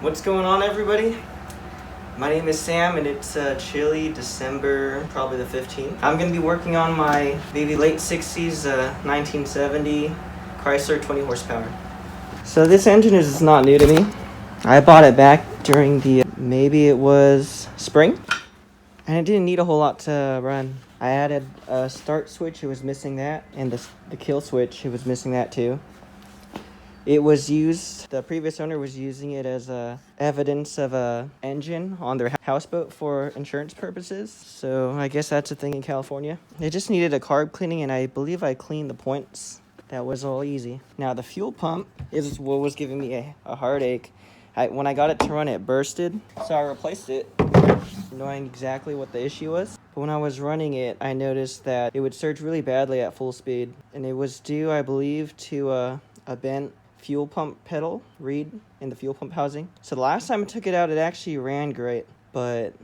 What's going on, everybody? My name is Sam, and it's chilly December, probably the 15th. I'm going to be working on my maybe late 60s 1970 Chrysler 20 horsepower. So this engine is not new to me. I bought it back during the, maybe it was spring, and it didn't need a whole lot to run. I added a start switch, it was missing that, and the kill switch, it was missing that too. It was used, the previous owner was using it as evidence of a engine on their houseboat for insurance purposes. So I guess that's a thing in California. It just needed a carb cleaning, and I believe I cleaned the points. That was all easy. Now the fuel pump is what was giving me a heartache. When I got it to run, it bursted, so I replaced it, knowing exactly what the issue was. But when I was running it, I noticed that it would surge really badly at full speed, and it was due, I believe, to a bent fuel pump pedal reed in the fuel pump housing. So the last time I took it out, it actually ran great, but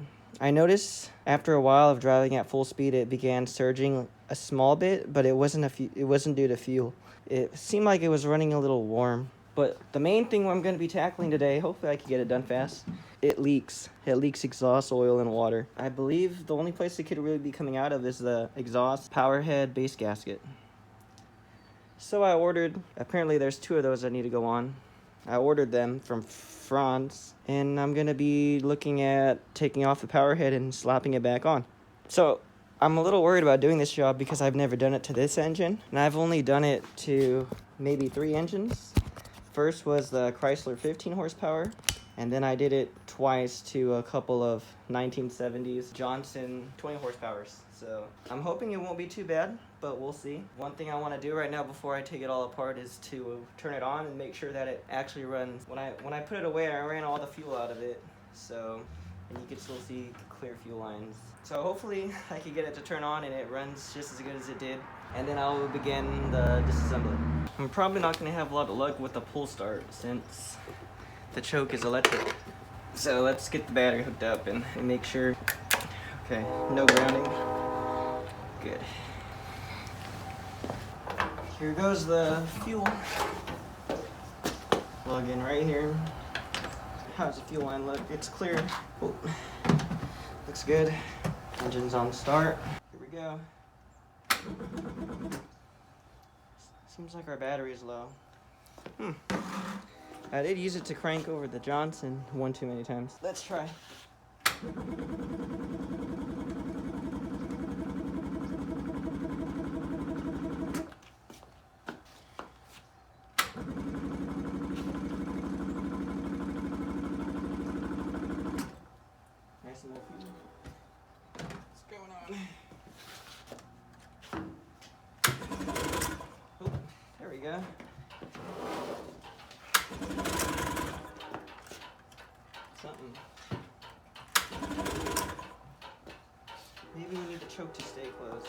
I noticed after a while of driving at full speed, it began surging a small bit, but it wasn't due to fuel. It seemed like it was running a little warm. But the main thing I'm going to be tackling today, hopefully I can get it done fast, it leaks. It leaks exhaust oil and water. I believe the only place it could really be coming out of is the exhaust Powerhead base gasket. So I ordered, apparently there's 2 of those that need to go on. I ordered them from France, and I'm going to be looking at taking off the Powerhead and slapping it back on. So I'm a little worried about doing this job because I've never done it to this engine, and I've only done it to maybe 3 engines. First was the Chrysler 15 horsepower, and then I did it twice to a couple of 1970s Johnson 20 horsepowers. So I'm hoping it won't be too bad, but we'll see. One thing I want to do right now before I take it all apart is to turn it on and make sure that it actually runs. When I put it away, I ran all the fuel out of it, so, and you can still see clear fuel lines. So hopefully I can get it to turn on and it runs just as good as it did, and then I'll begin the disassembly. I'm probably not going to have a lot of luck with the pull start since the choke is electric. So let's get the battery hooked up and make sure. Okay, no grounding. Good. Here goes the fuel. Plug in right here. How's the fuel line look? It's clear. Oh, looks good. Engine's on start. Here we go. Seems like our battery is low. I did use it to crank over the Johnson one too many times. Let's try. Nice and low fuel. What's going on? Oh, there we go. Something. Maybe we need the choke to stay closed.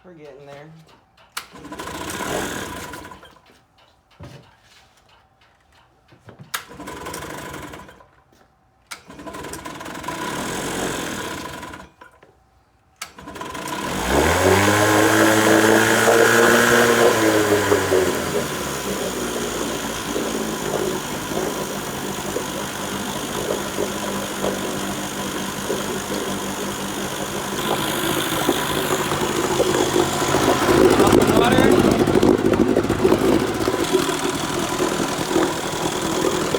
We're getting there.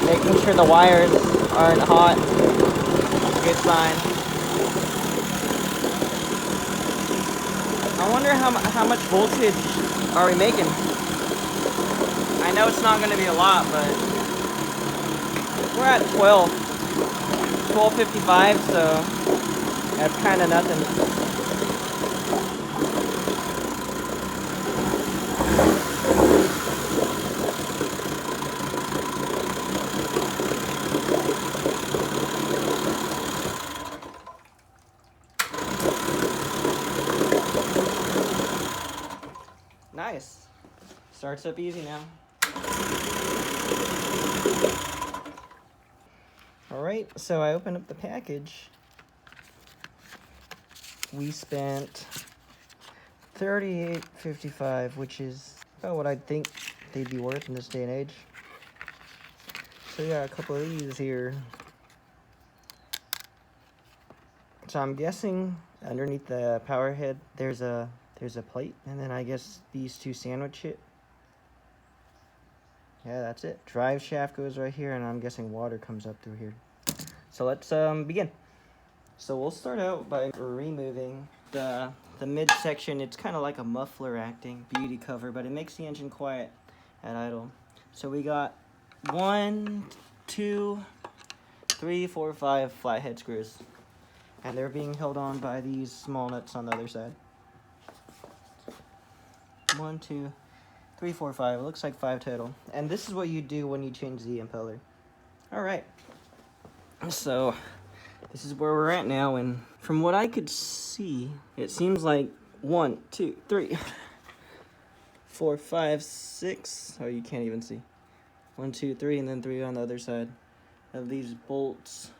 Making sure the wires aren't hot. Good sign. I wonder how much voltage are we making? I know it's not going to be a lot, but we're at 1255, so that's kind of nothing. Nice. Starts up easy now. Alright, so I opened up the package. We spent $38.55, which is about what I'd think they'd be worth in this day and age. So we got a couple of these here. So I'm guessing underneath the power head there's a plate, and then I guess these two sandwich it. Yeah, that's it. Drive shaft goes right here, and I'm guessing water comes up through here. So let's begin. So we'll start out by removing the midsection. It's kind of like a muffler acting beauty cover, but it makes the engine quiet at idle. So we got 1, 2, 3, 4, 5 flathead screws, and they're being held on by these small nuts on the other side. 1, 2, 3, 4, 5. It looks like 5 total. And this is what you do when you change the impeller. All right. So this is where we're at now, and from what I could see, it seems like 1, 2, 3, 4, 5, 6. Oh, you can't even see. 1, 2, 3, and then 3 on the other side of these bolts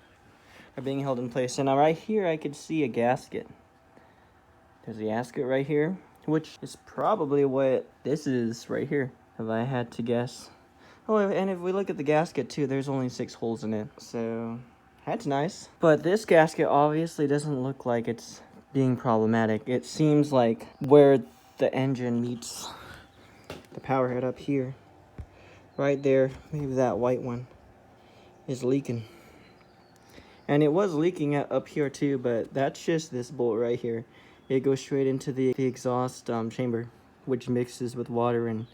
are being held in place. And now right here, I could see a gasket. There's a gasket right here, which is probably what this is right here, if I had to guess. Oh, and if we look at the gasket too, there's only 6 holes in it, so that's nice. But this gasket obviously doesn't look like it's being problematic. It seems like where the engine meets the power head up here, right there, maybe that white one is leaking. And it was leaking up here too, but that's just this bolt right here. It goes straight into the exhaust chamber, which mixes with water and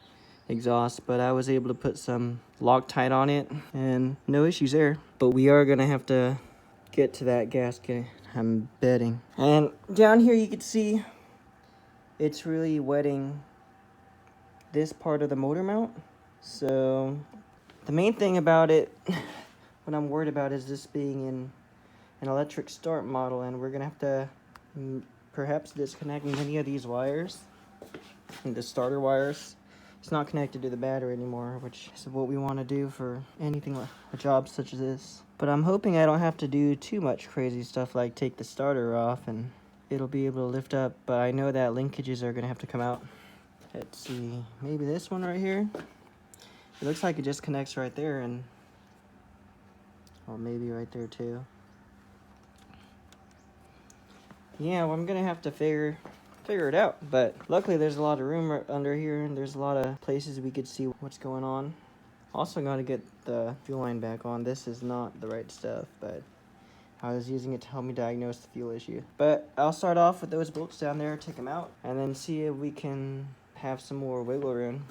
exhaust. But I was able to put some Loctite on it, and no issues there. But we are gonna have to get to that gasket, I'm betting. And down here you can see it's really wetting this part of the motor mount. So the main thing about it, what I'm worried about, is this being in an electric start model, and we're gonna have to perhaps disconnect many of these wires, the starter wires. It's not connected to the battery anymore, which is what we want to do for anything like a job such as this. But I'm hoping I don't have to do too much crazy stuff like take the starter off and it'll be able to lift up, but I know that linkages are gonna have to come out. Let's see, maybe this one right here. It looks like it just connects right there, and or maybe right there too. Yeah, well, I'm gonna have to figure it out, but luckily there's a lot of room right under here, and there's a lot of places we could see what's going on. Also gotta get the fuel line back on. This is not the right stuff, but I was using it to help me diagnose the fuel issue. But I'll start off with those bolts down there, take them out, and then see if we can have some more wiggle room.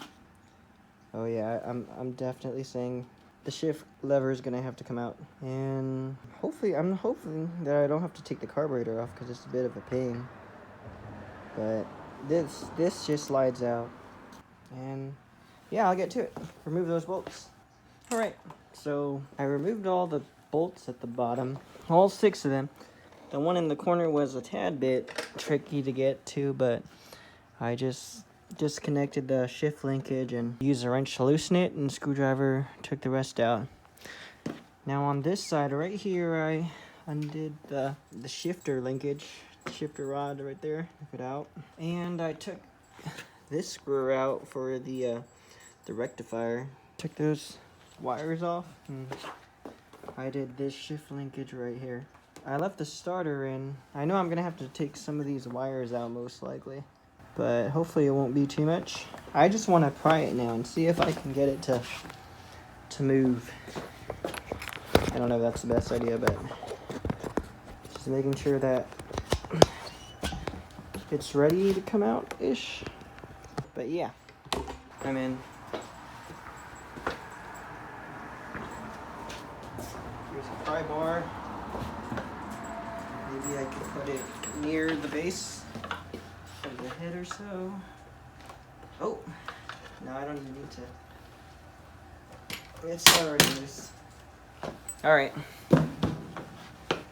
Oh yeah, I'm definitely saying the shift lever is gonna have to come out, and I'm hoping that I don't have to take the carburetor off because it's a bit of a pain. But this just slides out, and yeah, I'll get to it. Remove those bolts. All right, so I removed all the bolts at the bottom, all 6 of them. The one in the corner was a tad bit tricky to get to, but I just disconnected the shift linkage and used a wrench to loosen it, and screwdriver took the rest out. Now on this side right here, I undid the shifter linkage, shifter rod right there, took it out, and I took this screw out for the rectifier. Took those wires off, and I did this shift linkage right here. I left the starter in. I know I'm gonna have to take some of these wires out most likely, but hopefully it won't be too much. I just want to pry it now and see if I can get it to move. I don't know if that's the best idea, but just making sure that it's ready to come out-ish. But yeah, I'm in. Here's a pry bar. Maybe I could put it near the base of the head or so. Oh, no, I don't even need to. It's already loose. Alright.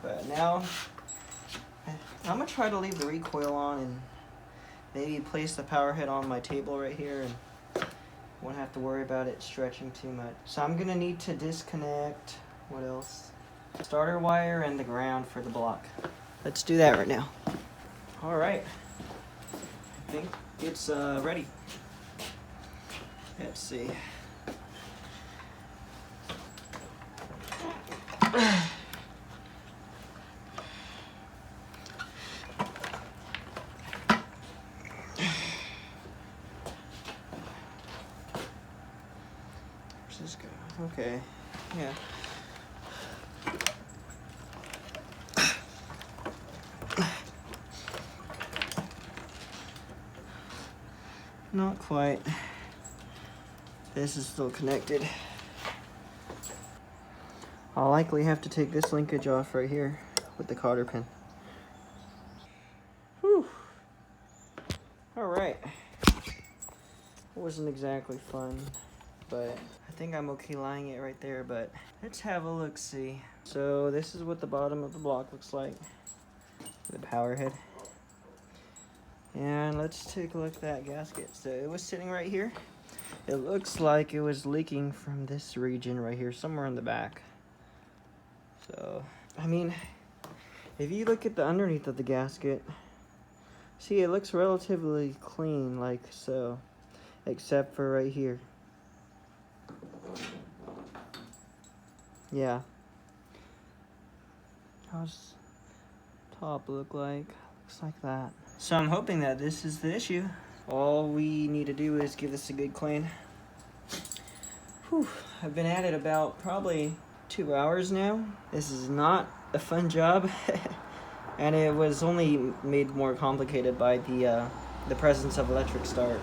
But now, I'm going to try to leave the recoil on and maybe place the power head on my table right here, and won't have to worry about it stretching too much. So I'm going to need to disconnect, what else? Starter wire and the ground for the block. Let's do that right now. Alright. think it's ready. Let's see. Where's this go? Okay, yeah. Not quite. This is still connected. I'll likely have to take this linkage off right here with the cotter pin. Whew. Alright. It wasn't exactly fun, but I think I'm okay lying it right there, but let's have a look-see. So this is what the bottom of the block looks like. The Powerhead. And let's take a look at that gasket. So it was sitting right here. It looks like it was leaking from this region right here, somewhere in the back. So, I mean, if you look at the underneath of the gasket, see, it looks relatively clean, like so, except for right here. Yeah. How's top look like? Looks like that. So I'm hoping that this is the issue. All we need to do is give this a good clean. Whew, I've been at it about probably 2 hours now. This is not a fun job. And it was only made more complicated by the presence of electric start.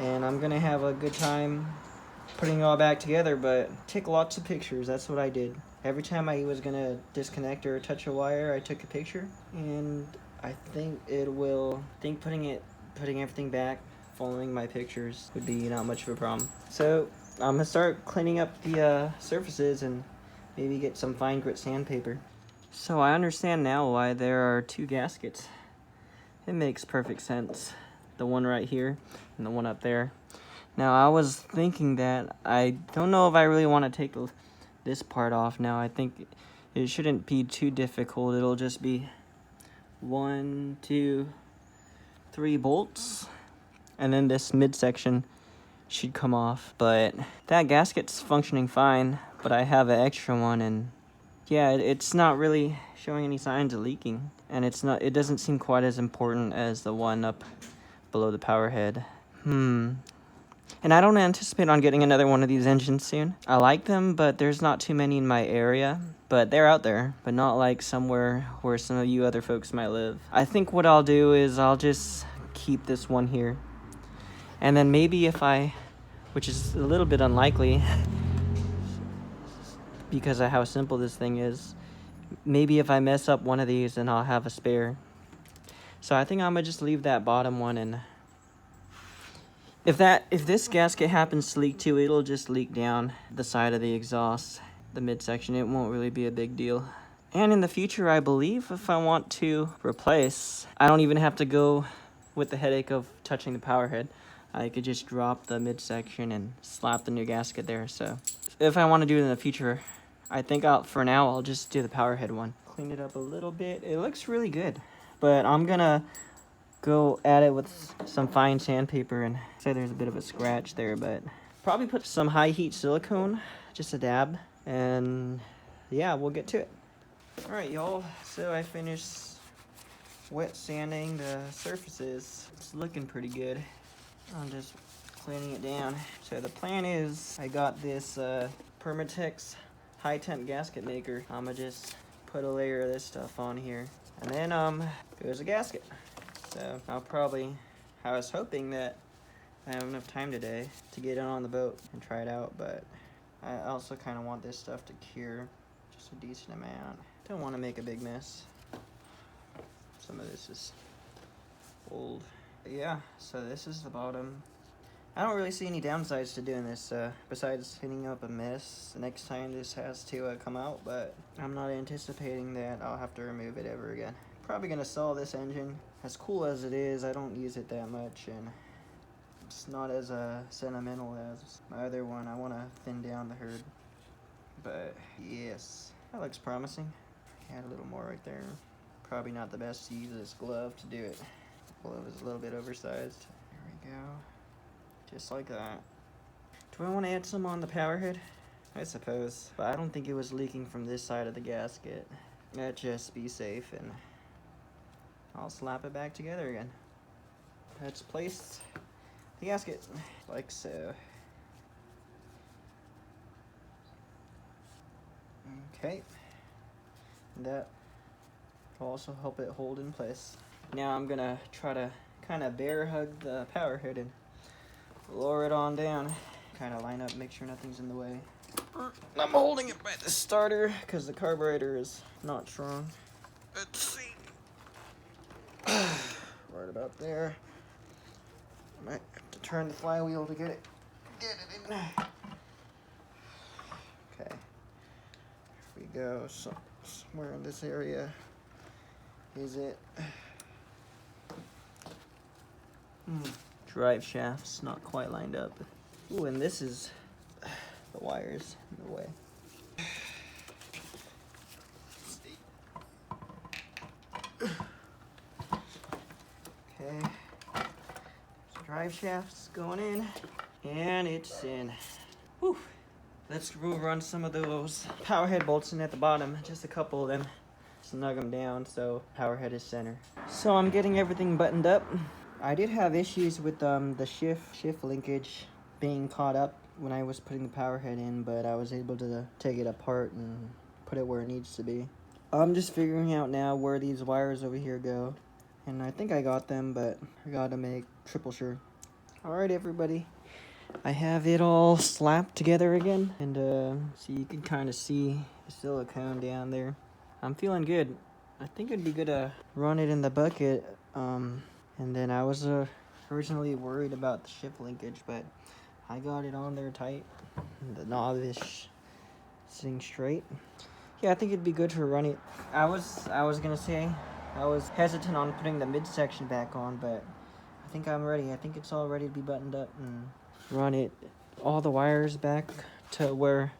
And I'm gonna have a good time putting it all back together, but take lots of pictures. That's what I did. Every time I was gonna disconnect or touch a wire, I took a picture, and I think putting everything back, following my pictures would be not much of a problem. So I'm gonna start cleaning up the surfaces and maybe get some fine grit sandpaper. So I understand now why there are 2 gaskets. It makes perfect sense. The one right here and the one up there. Now I was thinking that I don't know if I really want to take this part off now. I think it shouldn't be too difficult. It'll just be 1, 2, 3 bolts, and then this midsection should come off. But that gasket's functioning fine, but I have an extra one, and yeah, it's not really showing any signs of leaking, and it doesn't seem quite as important as the one up below the power head. And I don't anticipate on getting another one of these engines soon. I like them, but there's not too many in my area. But they're out there, but not like somewhere where some of you other folks might live. I think what I'll do is I'll just keep this one here. And then maybe which is a little bit unlikely because of how simple this thing is, maybe if I mess up one of these, then I'll have a spare. So I think I'm gonna just leave that bottom one, and if this gasket happens to leak too, it'll just leak down the side of the exhaust, the midsection. It won't really be a big deal. And in the future, I believe if I want to replace, I don't even have to go with the headache of touching the power head. I could just drop the midsection and slap the new gasket there. So if I want to do it in the future, I think for now I'll just do the power head one. Clean it up a little bit. It looks really good, but I'm gonna go at it with some fine sandpaper, and say there's a bit of a scratch there, but probably put some high heat silicone, just a dab, and yeah, we'll get to it. All right, y'all, so I finished wet sanding the surfaces. It's looking pretty good. I'm just cleaning it down. So the plan is I got this Permatex high temp gasket maker. I'm gonna just put a layer of this stuff on here, and then goes a gasket. So I was hoping that I have enough time today to get it on the boat and try it out, but I also kind of want this stuff to cure just a decent amount. Don't want to make a big mess. Some of this is old. But yeah, so this is the bottom. I don't really see any downsides to doing this, besides cleaning up a mess the next time this has to come out, but I'm not anticipating that I'll have to remove it ever again. Probably gonna sell this engine. As cool as it is, I don't use it that much, and it's not as sentimental as my other one. I want to thin down the herd. But yes, that looks promising. Add a little more right there. Probably not the best to use this glove to do it. Well, it was a little bit oversized. There we go. Just like that. Do I want to add some on the Powerhead? I suppose. But I don't think it was leaking from this side of the gasket. Let's just be safe and I'll slap it back together again. Let's place the gasket like so. Okay. That will also help it hold in place. Now I'm gonna try to kind of bear hug the Powerhead and lower it on down. Kind of line up, make sure nothing's in the way. I'm holding it by the starter because the carburetor is not strong. Let's see. Right about there. Might have to turn the flywheel to get it in. Okay. Here we go. So somewhere in this area is it. Drive shaft's not quite lined up. Ooh, and this is the wires in the way. Okay, so drive shaft's going in, and it's in. Whew. Let's run some of those Powerhead bolts in at the bottom, just a couple of them. Snug them down so Powerhead is center. So I'm getting everything buttoned up. I did have issues with the shift linkage being caught up when I was putting the Powerhead in, but I was able to take it apart and put it where it needs to be. I'm just figuring out now where these wires over here go, and I think I got them, but I gotta make triple sure. Alright everybody, I have it all slapped together again, and so you can kind of see the silicone down there. I'm feeling good. I think it'd be good to run it in the bucket, and then I was originally worried about the shift linkage, but I got it on there tight. The knob is sitting straight. Yeah, I think it'd be good to run it. I was gonna say I was hesitant on putting the midsection back on, but I think I'm ready. I think it's all ready to be buttoned up and run it all the wires back to where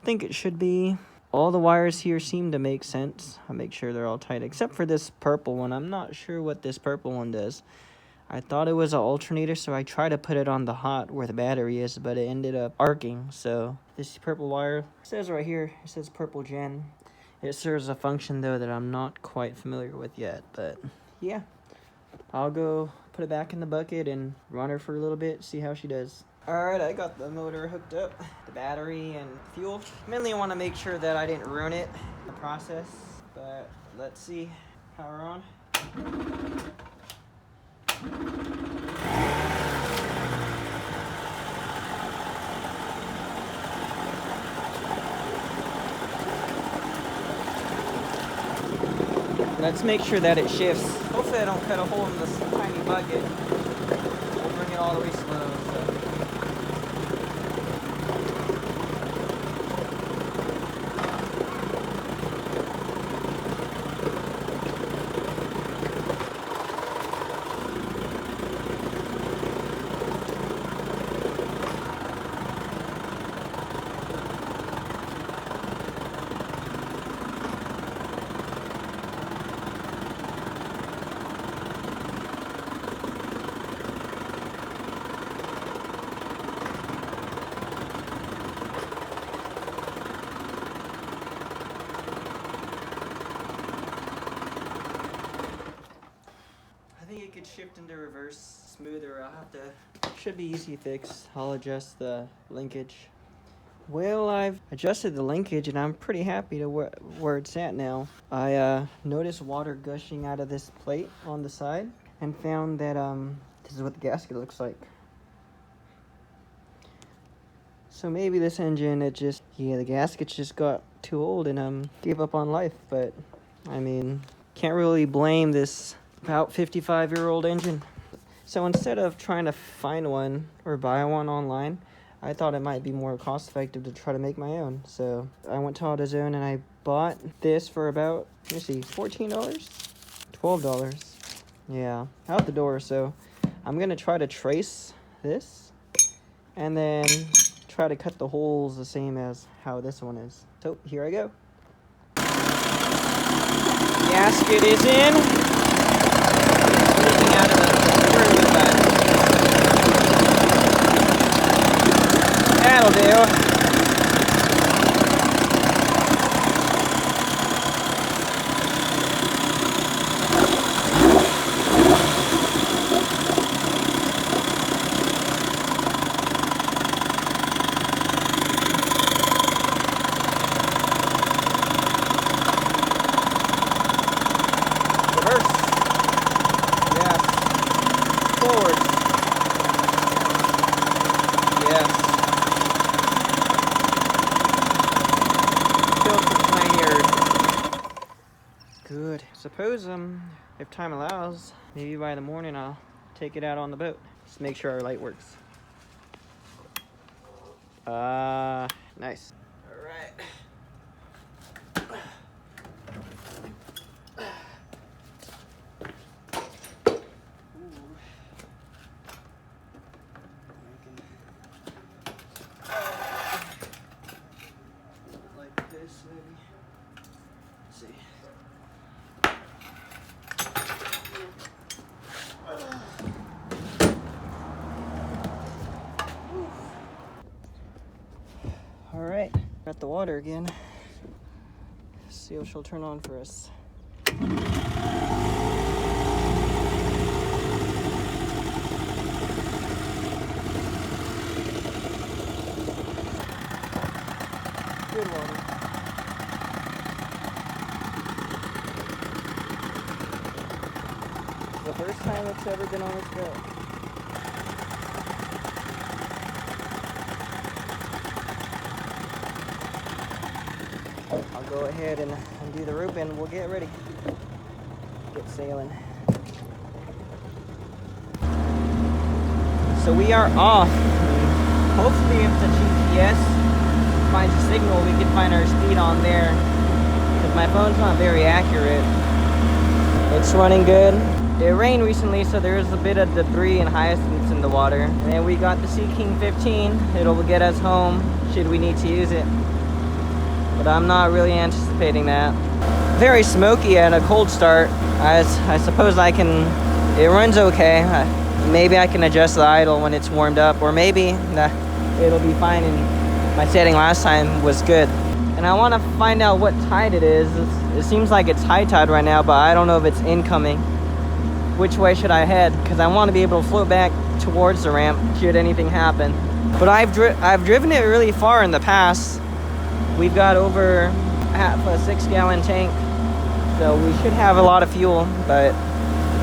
I think it should be. All the wires here seem to make sense. I'll make sure they're all tight, except for this purple one. I'm not sure what this purple one does. I thought it was an alternator, so I tried to put it on the hot where the battery is, but it ended up arcing. So this purple wire, it says right here, it says purple gen. It serves a function though that I'm not quite familiar with yet, but yeah. I'll go put it back in the bucket and run her for a little bit, see how she does. Alright, I got the motor hooked up, the battery and fuel. Mainly I want to make sure that I didn't ruin it in the process, but let's see. Power on. Let's make sure that it shifts. Hopefully I don't cut a hole in this tiny bucket. We'll bring it all the way slow. So. It could shift into reverse smoother. I'll have to, should be easy fix. I'll adjust the linkage. Well, I've adjusted the linkage and I'm pretty happy to where it's at now. I noticed water gushing out of this plate on the side and found that this is what the gasket looks like. So maybe this engine, the gaskets just got too old and gave up on life. But I mean, can't really blame this about 55-year-old engine. So instead of trying to find one or buy one online, I thought it might be more cost effective to try to make my own. So I went to AutoZone and I bought this for about, let me see, $14? $12. Yeah, out the door. So I'm gonna try to trace this and then try to cut the holes the same as how this one is. So here I go. Gasket is in. Looking out of the That'll do. Reverse. Yes. Forward. Yes. Tilt the lanyard. Good. Suppose if time allows, maybe by the morning I'll take it out on the boat. Just make sure our light works. Nice. All right. Like this, maybe. Let's see. All right, got the water again. See if she'll turn on for us. Good water. It's the first time it's ever been on this boat. I'll go ahead and undo the rope and we'll get ready. Get sailing. So we are off. Hopefully if the GPS finds a signal, we can find our speed on there. Because my phone's not very accurate. It's running good. It rained recently, so there is a bit of debris and hyacinths in the water. And then we got the Sea King 15. It'll get us home should we need to use it. But I'm not really anticipating that. Very smoky and a cold start. I suppose I can, it runs okay. Maybe I can adjust the idle when it's warmed up, or maybe it'll be fine. And my setting last time was good. And I want to find out what tide it is. It seems like it's high tide right now, but I don't know if it's incoming. Which way should I head? Because I want to be able to float back towards the ramp should anything happen. But I've driven it really far in the past. We've got over half a 6-gallon tank, so we should have a lot of fuel, but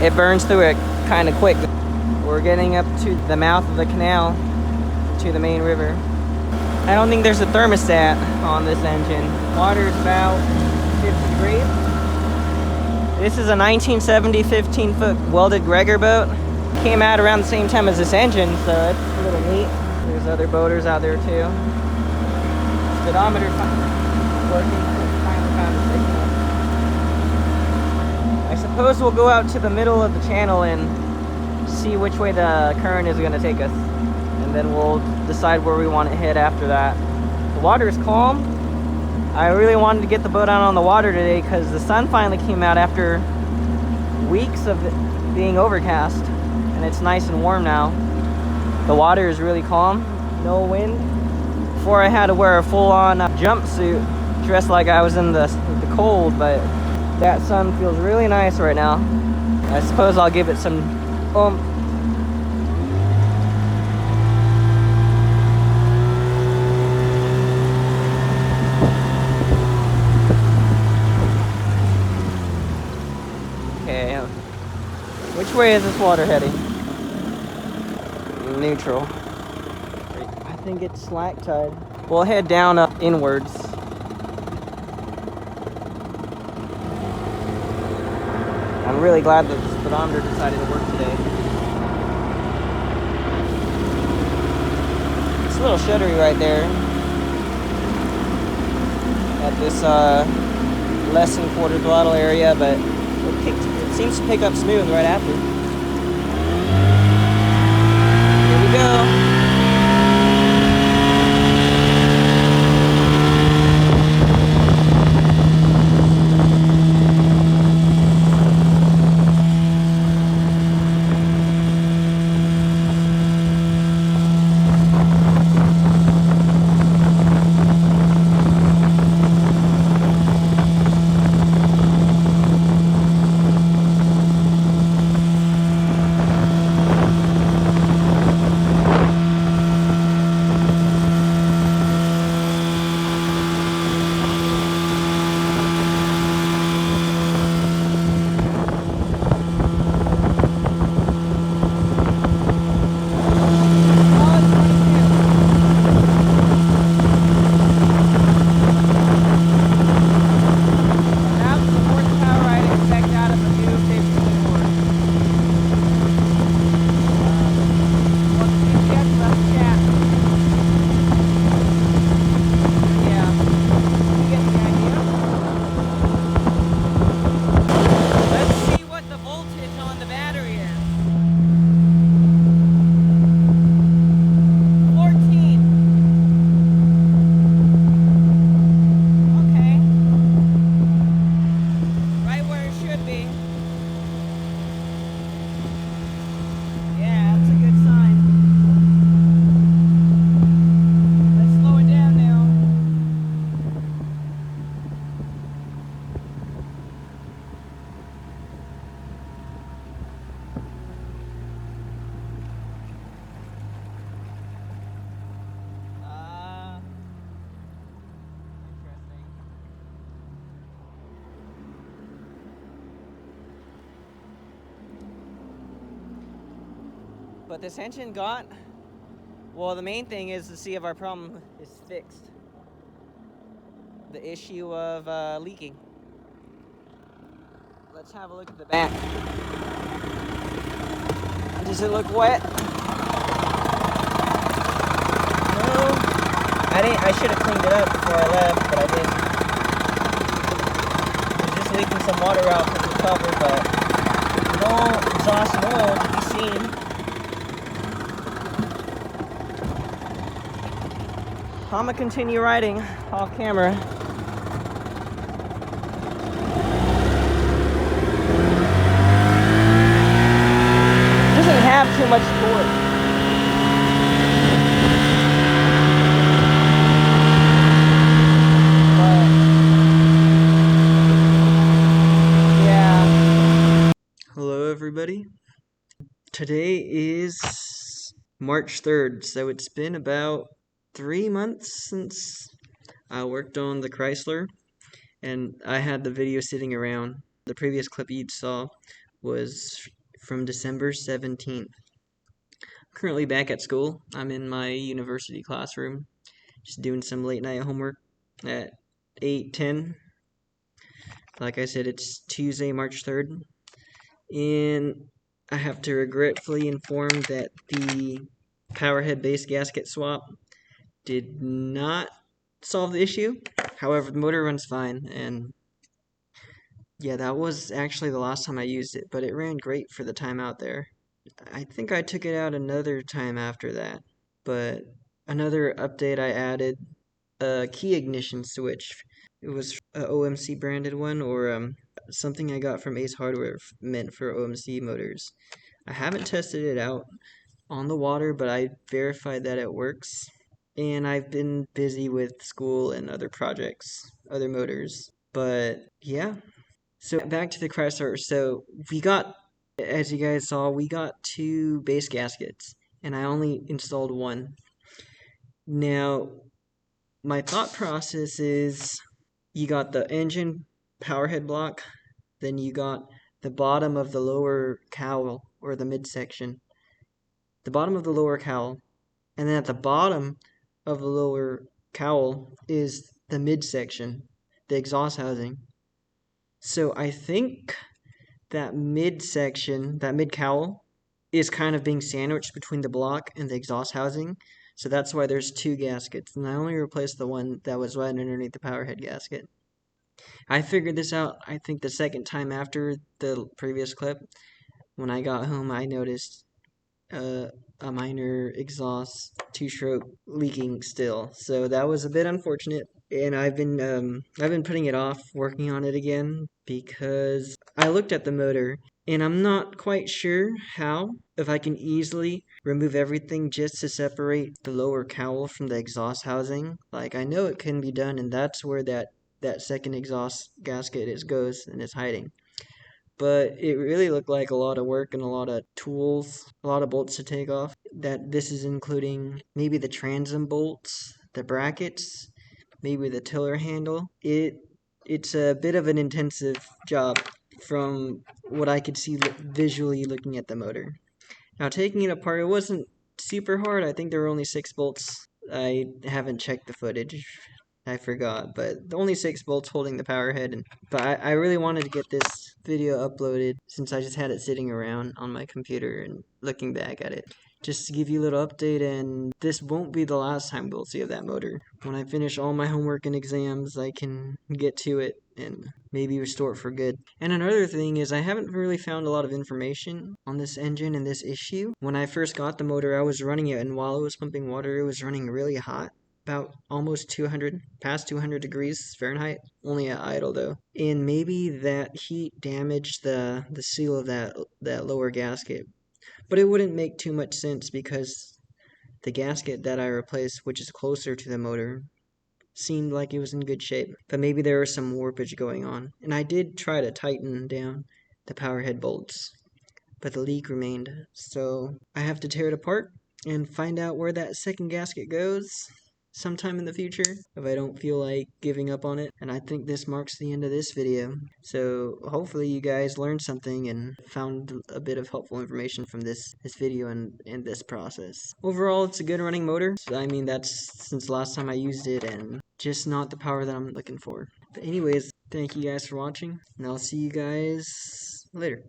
it burns through it kind of quick. We're getting up to the mouth of the canal to the main river. I don't think there's a thermostat on this engine. Water's about 50 degrees. This is a 1970 15-foot welded Gregor boat. Came out around the same time as this engine, so it's a little neat. There's other boaters out there too. Speedometer working, finally found a signal. I suppose we'll go out to the middle of the channel and see which way the current is going to take us, and then we'll decide where we want to head after that. The water is calm. I really wanted to get the boat out on the water today because the sun finally came out after weeks of it being overcast, and it's nice and warm now. The water is really calm, no wind. Before I had to wear a full-on jumpsuit, dressed like I was in the cold, but that sun feels really nice right now. I suppose I'll give it some Okay, which way is this water heading? Neutral. I think it's slack tide. We'll head down inwards. I'm really glad that the speedometer decided to work today. It's a little shuddery right there at this less than quarter throttle area, but it seems to pick up smooth right after. Here we go. But this engine got, well, the main thing is to see if our problem is fixed. The issue of leaking. Let's have a look at the back. Does it look wet? No. I should have cleaned it up before I left, but I didn't. It was just leaking some water out from the cover, but no exhaust and oil to be seen. I'm gonna continue riding off camera. Doesn't have too much torque. Hello everybody. Today is March 3rd, so it's been about 3 months since I worked on the Chrysler, and I had the video sitting around. The previous clip you saw was from December 17th. I'm currently back at school. I'm in my university classroom, just doing some late night homework at 8:10. Like I said, it's Tuesday, March 3rd. And I have to regretfully inform that the Powerhead base gasket swap did not solve the issue. However, the motor runs fine, and yeah, that was actually the last time I used it, but it ran great for the time out there. I think I took it out another time after that, but another update I added a key ignition switch. It was a OMC branded one, or something I got from Ace Hardware meant for OMC motors. I haven't tested it out on the water, but I verified that it works. And I've been busy with school and other projects, other motors. But yeah. So back to the Chrysler. So we got, as you guys saw, we got 2 base gaskets, and I only installed 1. Now, my thought process is you got the engine Powerhead block, then you got the bottom of the lower cowl, or the midsection. The bottom of the lower cowl, and then at the bottom of the lower cowl is the midsection, the exhaust housing. So I think that midsection, that mid cowl, is kind of being sandwiched between the block and the exhaust housing. So that's why there's 2 gaskets, and I only replaced the one that was right underneath the Powerhead gasket. I figured this out, I think, the second time after the previous clip. When I got home, I noticed a minor exhaust 2-stroke leaking still. So that was a bit unfortunate, and I've been putting it off working on it again because I looked at the motor and I'm not quite sure if I can easily remove everything just to separate the lower cowl from the exhaust housing. Like, I know it can be done, and that's where that second exhaust gasket goes and is hiding. But it really looked like a lot of work and a lot of tools, a lot of bolts to take off. That this is including maybe the transom bolts, the brackets, maybe the tiller handle. It's a bit of an intensive job from what I could see visually looking at the motor. Now, taking it apart, it wasn't super hard. I think there were only 6 bolts. I haven't checked the footage. I forgot, but only 6 bolts holding the power head. But I really wanted to get this video uploaded since I just had it sitting around on my computer and looking back at it. Just to give you a little update, and this won't be the last time we'll see of that motor. When I finish all my homework and exams, I can get to it and maybe restore it for good. And another thing is I haven't really found a lot of information on this engine and this issue. When I first got the motor, I was running it, and while it was pumping water, it was running really hot. About almost 200, past 200 degrees Fahrenheit, only at idle though. And maybe that heat damaged the seal of that lower gasket. But it wouldn't make too much sense because the gasket that I replaced, which is closer to the motor, seemed like it was in good shape. But maybe there was some warpage going on. And I did try to tighten down the power head bolts, but the leak remained. So I have to tear it apart and find out where that second gasket goes. sometime in the future if I don't feel like giving up on it. And I think this marks the end of this video. So hopefully you guys learned something and found a bit of helpful information from this video and this process. Overall, it's a good running motor. I mean, that's since last time I used it, and just not the power that I'm looking for. But anyways, thank you guys for watching, and I'll see you guys later.